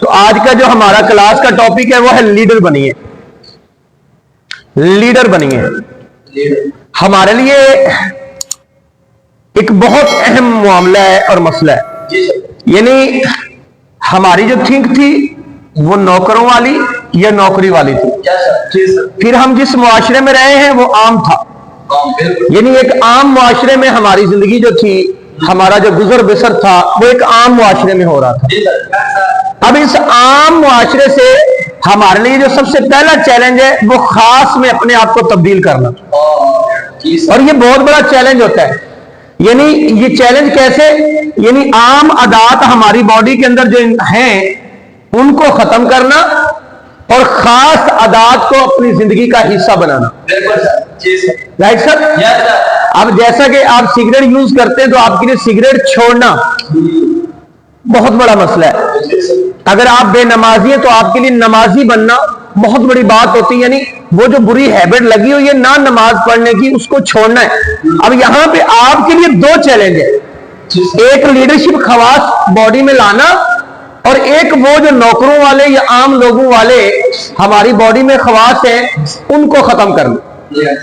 تو آج کا جو ہمارا کلاس کا ٹاپک ہے وہ ہے لیڈر بنیے. لیڈر بنیے ہمارے لیے ایک بہت اہم معاملہ ہے اور مسئلہ ہے. یعنی ہماری جو تھنک تھی وہ نوکروں والی یا نوکری والی تھی. پھر ہم جس معاشرے میں رہے ہیں وہ عام تھا. یعنی ایک عام معاشرے میں ہماری زندگی جو تھی, ہمارا جو گزر بسر تھا وہ ایک عام معاشرے میں ہو رہا تھا. اب اس عام معاشرے سے ہمارے لیے جو سب سے پہلا چیلنج ہے وہ خاص میں اپنے آپ کو تبدیل کرنا. اور یہ بہت بڑا چیلنج ہوتا ہے. یعنی یہ چیلنج کیسے؟ یعنی عام عادات ہماری باڈی کے اندر جو ہیں ان کو ختم کرنا اور خاص عادات کو اپنی زندگی کا حصہ بنانا. Right sir? اب جیسا کہ آپ سگریٹ یوز کرتے ہیں تو آپ کے لیے سگریٹ چھوڑنا بہت بڑا مسئلہ ہے. اگر آپ بے نمازی ہیں تو آپ کے لیے نمازی بننا بہت بڑی بات ہوتی ہے. یعنی وہ جو بری ہیبٹ لگی ہوئی ہے نہ نماز پڑھنے کی, اس کو چھوڑنا ہے. اب یہاں پہ آپ کے لیے دو چیلنج ہیں. ایک لیڈرشپ خواص باڈی میں لانا, اور ایک وہ جو نوکروں والے یا عام لوگوں والے ہماری باڈی میں خواص ہیں ان کو ختم کرنا.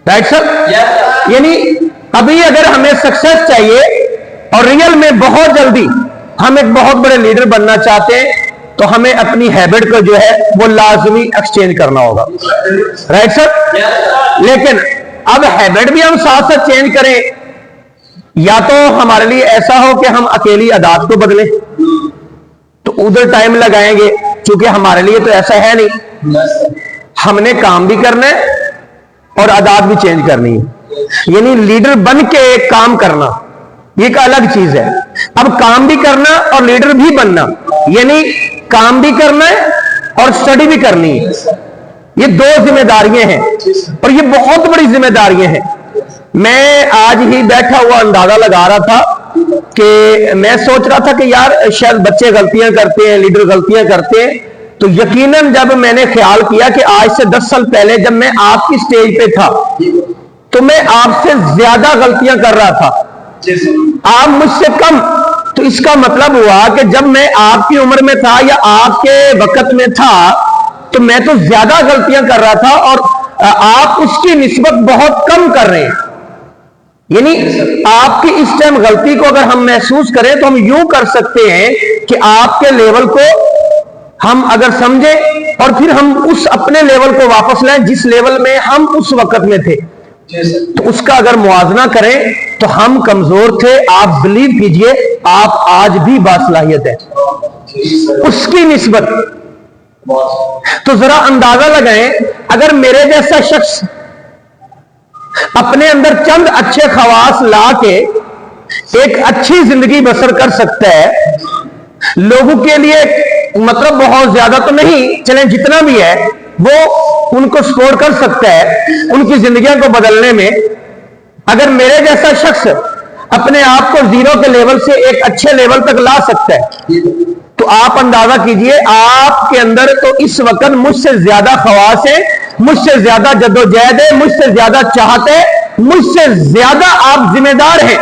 Right sir? یعنی ابھی اگر ہمیں سکسیس چاہیے اور ریئل میں بہت جلدی ہم ایک بہت بڑے لیڈر بننا چاہتے ہیں تو ہمیں اپنی ہیبٹ کو جو ہے وہ لازمی ایکسچینج کرنا ہوگا. Right sir? لیکن اب ہیبٹ بھی ہم ساتھ ساتھ چینج کریں, یا تو ہمارے لیے ایسا ہو کہ ہم اکیلی عادات کو بدلیں تو ادھر ٹائم لگائیں گے, چونکہ ہمارے لیے تو ایسا ہے نہیں. ہم نے کام بھی کرنا ہے اور عادات بھی چینج کرنی ہے. یعنی لیڈر بن کے کام کرنا یہ ایک الگ چیز ہے. اب کام بھی کرنا اور لیڈر بھی بننا, یعنی کام بھی کرنا ہے اور اسٹڈی بھی کرنی ہے. یہ دو ذمہ داریاں ہیں اور یہ بہت بڑی ذمہ داریاں ہیں. میں آج ہی بیٹھا ہوا اندازہ لگا رہا تھا کہ میں سوچ رہا تھا کہ یار شاید بچے غلطیاں کرتے ہیں, لیڈر غلطیاں کرتے ہیں. تو یقیناً جب میں نے خیال کیا کہ آج سے 10 سال پہلے جب میں آپ کی سٹیج پہ تھا تو میں آپ سے زیادہ غلطیاں کر رہا تھا, آپ مجھ سے کم. تو اس کا مطلب ہوا کہ جب میں آپ کی عمر میں تھا یا آپ کے وقت میں تھا تو میں تو زیادہ غلطیاں کر رہا تھا اور آپ اس کی نسبت بہت کم کر رہے ہیں. یعنی آپ کی اس ٹائم غلطی کو اگر ہم محسوس کریں تو ہم یوں کر سکتے ہیں کہ آپ کے لیول کو ہم اگر سمجھیں اور پھر ہم اس اپنے لیول کو واپس لائیں جس لیول میں ہم اس وقت میں تھے. تو اس کا اگر موازنہ کریں تو ہم کمزور تھے. آپ بلیو کیجئے آپ آج بھی باصلاحیت ہے اس کی نسبت. تو ذرا اندازہ لگائیں, اگر میرے جیسا شخص اپنے اندر چند اچھے خواص لا کے ایک اچھی زندگی بسر کر سکتا ہے, لوگوں کے لیے مطلب بہت زیادہ تو نہیں, چلیں جتنا بھی ہے وہ ان کو سپورٹ کر سکتا ہے ان کی زندگیوں کو بدلنے میں. اگر میرے جیسا شخص اپنے آپ کو زیرو کے لیول سے ایک اچھے لیول تک لا سکتا ہے تو آپ اندازہ کیجئے آپ کے اندر تو اس وقت مجھ سے زیادہ خواص ہیں, مجھ سے زیادہ جدوجہد ہے, مجھ سے زیادہ چاہت ہے, مجھ سے زیادہ آپ ذمہ دار ہیں.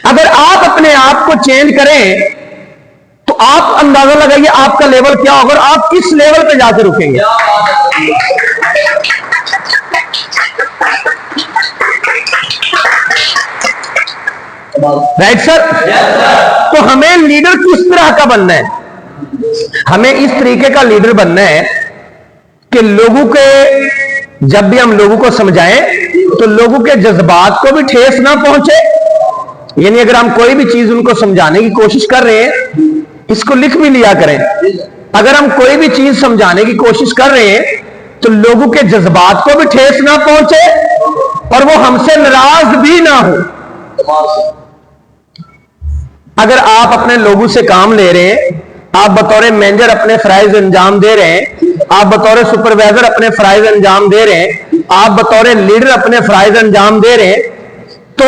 اگر آپ اپنے آپ کو چینج کریں تو آپ اندازہ لگائیے آپ کا لیول کیا ہوگا اور آپ کس لیول پہ جا کے رکیں گے. Right sir? تو ہمیں لیڈر کس طرح کا بننا ہے؟ ہمیں اس طریقے کا لیڈر بننا ہے کہ لوگوں کے جب بھی ہم لوگوں کو سمجھائیں تو لوگوں کے جذبات کو بھی ٹھیس نہ پہنچے. یعنی اگر ہم کوئی بھی چیز ان کو سمجھانے کی کوشش کر رہے ہیں, اس کو لکھ بھی لیا کریں, اگر ہم کوئی بھی چیز سمجھانے کی کوشش کر رہے ہیں تو لوگوں کے جذبات کو بھی ٹھیس نہ پہنچے اور وہ ہم سے ناراض بھی نہ ہو. اگر آپ اپنے لوگوں سے کام لے رہے ہیں, آپ بطور مینیجر اپنے فرائض انجام دے رہے ہیں, آپ بطور سپروائزر اپنے فرائض انجام دے رہے ہیں, آپ بطور لیڈر اپنے فرائض انجام دے رہے ہیں, تو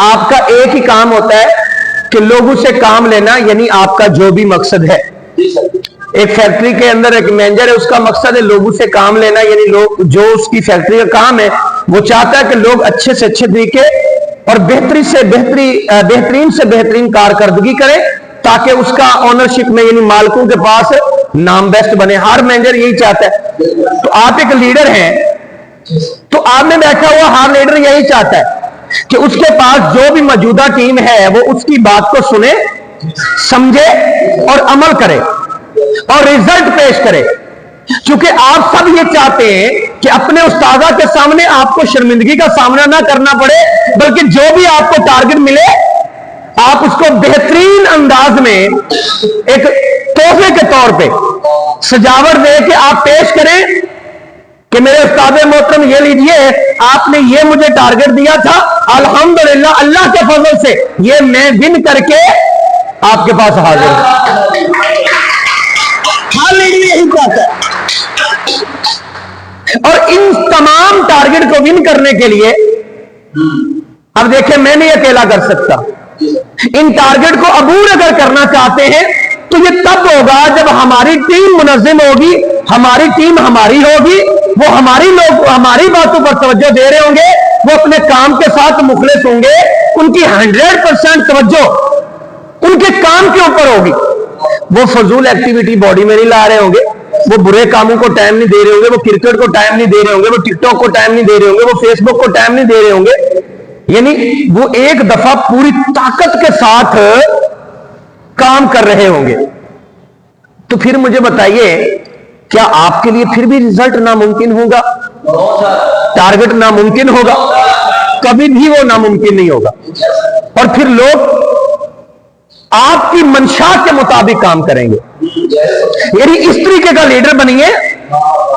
آپ کا ایک ہی کام ہوتا ہے کہ لوگوں سے کام لینا. یعنی آپ کا جو بھی مقصد ہے, ایک فیکٹری کے اندر ایک مینیجر ہے, اس کا مقصد ہے لوگوں سے کام لینا. یعنی لوگ جو اس کی فیکٹری کا کام ہے وہ چاہتا ہے کہ لوگ اچھے سے اچھے طریقے اور بہترین سے بہترین کارکردگی کریں ताकि उसका ऑनरशिप में यानी मालिकों के पास नाम बेस्ट बने। हर मैनेजर यही चाहता है। तो आप एक लीडर हैं, तो आप में बैठा हुआ हर लीडर यही चाहता है कि उसके पास जो भी मौजूदा टीम है वो उसकी बात को सुने, समझे और अमल करे और रिजल्ट पेश करे। क्योंकि आप सब ये चाहते हैं कि अपने उस्तादा के सामने आपको शर्मिंदगी का सामना ना करना पड़े, बल्कि जो भी आपको टारगेट मिले आप उसको बेहतरीन अंदाज में एक तोहफे के तौर पे सजावट दे के आप पेश करें कि मेरे उस्ताद मोहतरम ये लीजिए, आपने ये मुझे टारगेट दिया था, अल्हम्दुलिल्लाह अल्लाह के फजल से ये मैं विन करके आपके पास हाजिर हूं। यही चाहता है। और इन तमाम टारगेट को विन करने के लिए अब देखें, मैं नहीं अकेला कर सकता। इन टारगेट को अबूर अगर करना चाहते हैं तो ये तब होगा जब हमारी टीम मुनज़्ज़म होगी, हमारी टीम हमारी होगी, वो हमारी लोग हमारी बातों पर तवज्जो दे रहे होंगे, वो अपने काम के साथ मुखलिस होंगे, उनकी 100% तवज्जो उनके काम के ऊपर होगी। वो फजूल एक्टिविटी बॉडी में नहीं ला रहे होंगे, वो बुरे कामों को टाइम नहीं दे रहे होंगे, वो क्रिकेट को टाइम नहीं दे रहे होंगे, वो टिकटॉक को टाइम नहीं दे रहे होंगे, वो फेसबुक को टाइम नहीं दे रहे होंगे। यानी वो एक दफा पूरी ताकत के साथ काम कर रहे होंगे। तो फिर मुझे बताइए, क्या आपके लिए फिर भी रिजल्ट नामुमकिन होगा? टारगेट नामुमकिन होगा? कभी भी वो नामुमकिन नहीं होगा। और फिर लोग आपकी मंशा के मुताबिक काम करेंगे। यानी इस तरीके का लीडर बनिए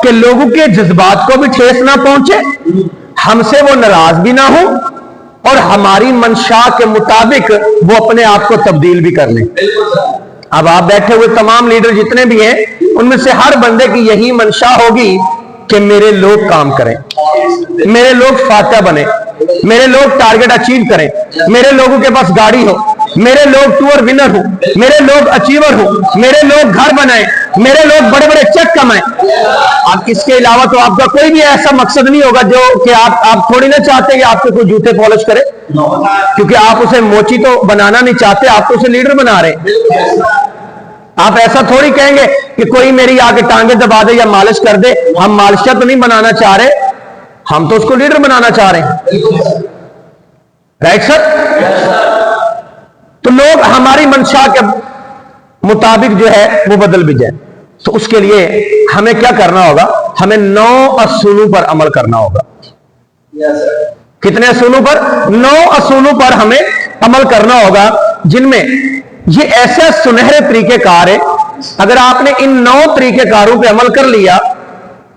कि लोगों के जज्बात को भी ठेस ना पहुंचे, हमसे वो नाराज भी ना हो और हमारी मंशा के मुताबिक वो अपने आप को तब्दील भी कर लें। अब आप बैठे हुए तमाम लीडर जितने भी हैं, उनमें से हर बंदे की यही मंशा होगी कि मेरे लोग काम करें, मेरे लोग फातह बने, मेरे लोग टारगेट अचीव करें, मेरे लोगों के पास गाड़ी हो, मेरे लोग टूर विनर हो, मेरे लोग अचीवर हो, मेरे लोग घर बनाए, मेरे लोग बड़े बड़े चेक कमाएं। अब इसके अलावा तो आपका कोई भी ऐसा मकसद नहीं होगा जो कि आप थोड़ी ना चाहते कि आपके कोई जूते पॉलिश करे, क्योंकि आप उसे मोची तो बनाना नहीं चाहते, आप तो उसे लीडर बना रहे। आप ऐसा थोड़ी कहेंगे कि कोई मेरी आके टांगे दबा दे या मालिश कर दे। हम मालिशा तो नहीं बनाना चाह रहे, हम तो उसको लीडर बनाना चाह रहे हैं। Right sir? तो लोग हमारी मंशा के मुताबिक जो है वो बदल भी जाए। तो उसके लिए हमें क्या करना होगा? हमें 9 असूलों पर अमल करना होगा। कितने असूलों पर? 9 असूलों पर हमें अमल करना होगा, जिनमें ये ऐसे सुनहरे तरीकेकार है। अगर आपने इन 9 तरीकेकारों पे अमल कर लिया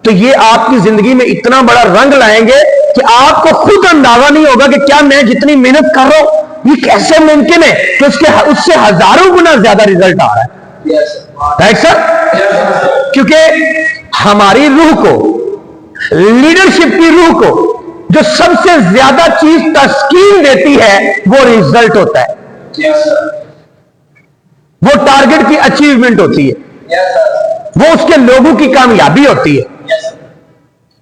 तो ये आपकी जिंदगी में इतना बड़ा रंग लाएंगे कि आपको खुद अंदाजा नहीं होगा कि क्या मैं जितनी मेहनत कर रहा हूं ये कैसे मुमकिन है कि उससे हजारों गुना ज्यादा रिजल्ट आ रहा है। Right sir? क्योंकि हमारी रूह को, लीडरशिप की रूह को जो सबसे ज्यादा चीज तस्कीन देती है वो रिजल्ट होता है, वो टारगेट की अचीवमेंट होती है, वो उसके लोगों की कामयाबी होती है।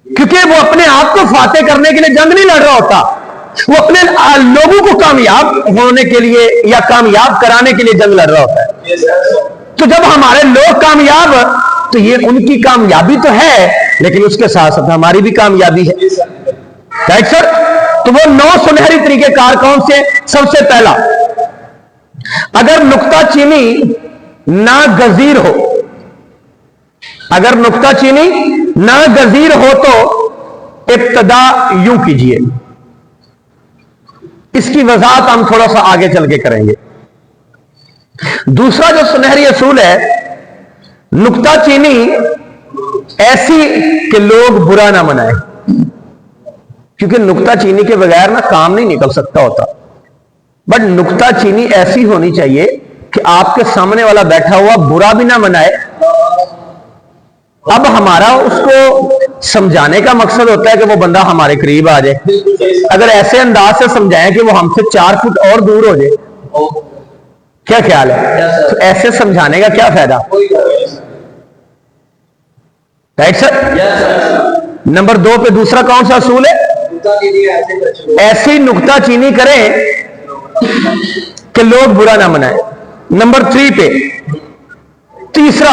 क्योंकि वो अपने आप को फातेह करने के लिए जंग नहीं लड़ रहा होता, वो अपने लोगों को कामयाब होने के लिए या कामयाब कराने के लिए जंग लड़ रहा होता है। तो जब हमारे लोग कामयाब, तो ये उनकी कामयाबी तो है, लेकिन उसके साथ साथ हमारी भी कामयाबी है। Right sir? तो वो 9 सुनहरी तरीकेकार कौन से? सबसे पहला, अगर नुक्ता चीनी ना गजीर हो, अगर नुक्ता चीनी ना गजीर हो तो इब्तदा यूं कीजिए। इसकी वजाहत हम थोड़ा सा आगे चल के करेंगे। दूसरा जो सुनहरी असूल है, नुक्ता चीनी ऐसी कि लोग बुरा ना मनाए, क्योंकि नुक्ता चीनी के बगैर ना काम नहीं निकल सकता होता। बट नुक्ता चीनी ऐसी होनी चाहिए कि आपके सामने वाला बैठा हुआ बुरा भी ना मनाए। अब हमारा उसको समझाने का मकसद होता है कि वो बंदा हमारे करीब आ जाए। अगर ऐसे अंदाज से समझाएं कि वो हमसे 4 फुट और दूर हो जाए, क्या ख्याल है? तो ऐसे समझाने का क्या फायदा? Right sir? नंबर 2 पे दूसरा कौन सा असूल है? ऐसी नुक्ता चीनी करें कि लोग बुरा ना मनाए। नंबर 3 पे तीसरा,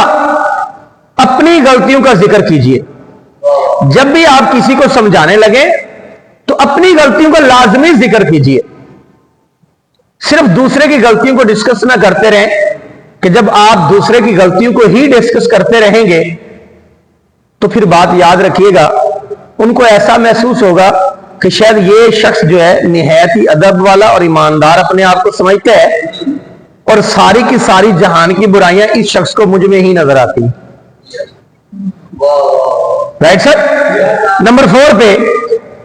अपनी गलतियों का जिक्र कीजिए। जब भी आप किसी को समझाने लगे तो अपनी गलतियों का लाजमी जिक्र कीजिए। सिर्फ दूसरे की गलतियों को डिस्कस ना करते रहें, कि जब आप दूसरे की गलतियों को ही डिस्कस करते रहेंगे तो फिर बात याद रखिएगा, उनको ऐसा महसूस होगा कि शायद ये शख्स जो है निहायत ही अदब वाला और ईमानदार अपने आप को समझता है, और सारी की सारी जहान की बुराइयां इस शख्स को मुझ में ही नजर आती। Right sir. नंबर 4 पे,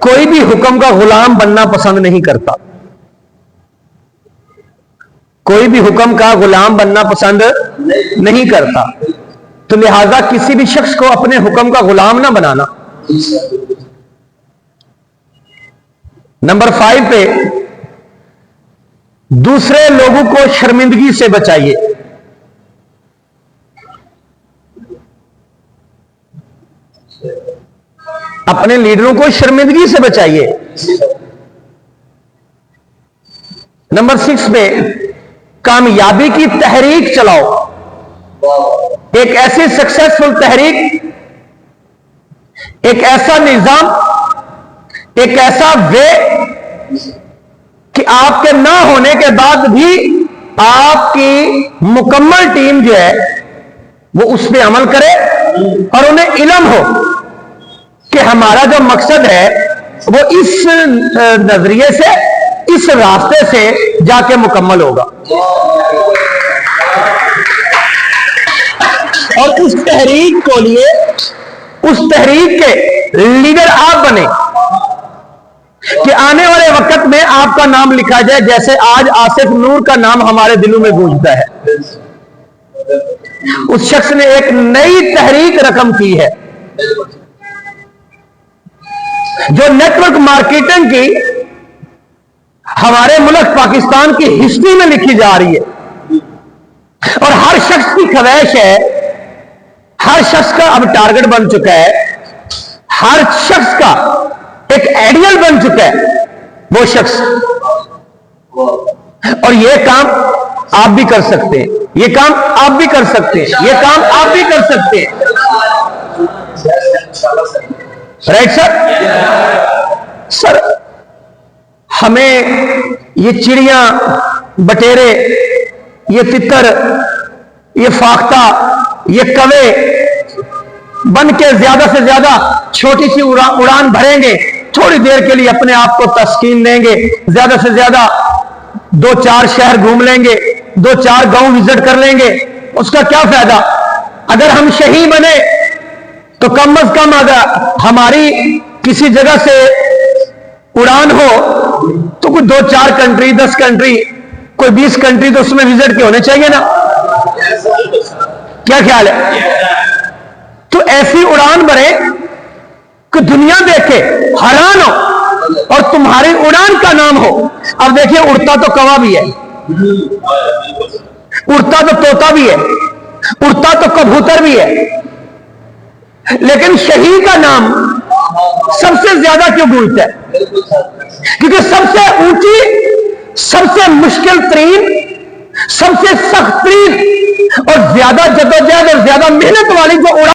कोई भी हुक्म का गुलाम बनना पसंद नहीं करता। कोई भी हुक्म का गुलाम बनना पसंद नहीं करता, तो लिहाजा किसी भी शख्स को अपने हुक्म का गुलाम ना बनाना। नंबर 5 पे, दूसरे लोगों को शर्मिंदगी से बचाइए। अपने लीडरों को शर्मिंदगी से बचाइए। नंबर 6 पे, कामयाबी की तहरीक चलाओ। एक ऐसी सक्सेसफुल तहरीक, एक ऐसा निजाम, एक ऐसा वे कि आपके ना होने के बाद भी आपकी मुकम्मल टीम जो है वो उस पर अमल करे और उन्हें इल्म हो कि हमारा जो मकसद है वो इस नजरिए से, इस रास्ते से जाके मुकम्मल होगा। और उस तहरीक को लिए, उस तहरीक के लीडर आप बने कि आने वाले वक्त में आपका नाम लिखा जाए, जैसे आज आसिफ नूर का नाम हमारे दिलों में गूंजता है। उस शख्स ने एक नई तहरीक रकम की है जो नेटवर्क मार्केटिंग की हमारे मुल्क पाकिस्तान की हिस्ट्री में लिखी जा रही है। और हर शख्स की ख्वाहिश है, हर शख्स का अब टारगेट बन चुका है, हर शख्स का एक आइडियल बन चुका है वो शख्स। और ये काम आप भी कर सकते हैं, ये काम आप भी कर सकते हैं, ये काम आप भी कर सकते हैं। Right sir. सर, हमें ये चिड़िया, बटेरे, ये तितर, ये फाख्ता, ये कवे बन के ज्यादा से ज्यादा छोटी सी उड़ान भरेंगे, थोड़ी देर के लिए अपने आप को तस्कीन देंगे, ज्यादा से ज्यादा 2-4 शहर घूम लेंगे, 2-4 गांव विजिट कर लेंगे, उसका क्या फायदा? अगर हम शहीद बने तो कम अज कम अगर हमारी किसी जगह से उड़ान हो तो कोई 2-4 कंट्री, 10 कंट्री, कोई 20 कंट्री तो उसमें विजिट के होने चाहिए ना। क्या ख्याल है? तो ऐसी उड़ान भरे कि दुनिया देखे, हैरान हो, और तुम्हारी उड़ान का नाम हो। अब देखिए, उड़ता तो कौवा भी है, उड़ता तो तोता भी है, उड़ता तो कबूतर भी है, लेकिन शहीद का नाम सबसे ज्यादा क्यों गूंजता है? क्योंकि सबसे ऊंची, सबसे मुश्किल तरीन, सबसे सख्त तरीन और ज्यादा जद्दोजहद और ज्यादा मेहनत वाली जो उड़ान